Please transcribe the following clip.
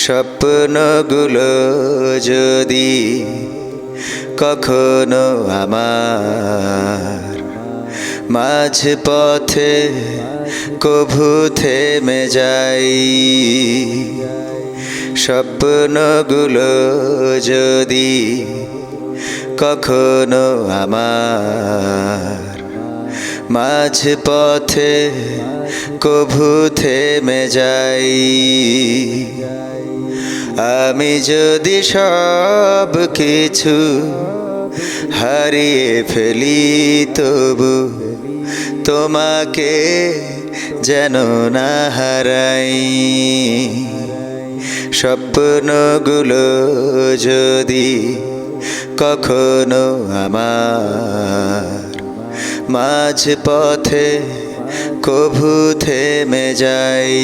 স্বপ্নগুলো যদি কখনো আমার মাঝ পথে কভু থেমে যাই, স্বপ্নগুলো যদি কখনো আমার মাঝ পথে কভু থেমে যাই, আমি যদি সব কিছু হারিয়ে ফেলি তবু তোমাকে যেন না হারাই, স্বপ্নগুলো যদি কখনো আমার মাঝ পথে কভু থেমে যাই।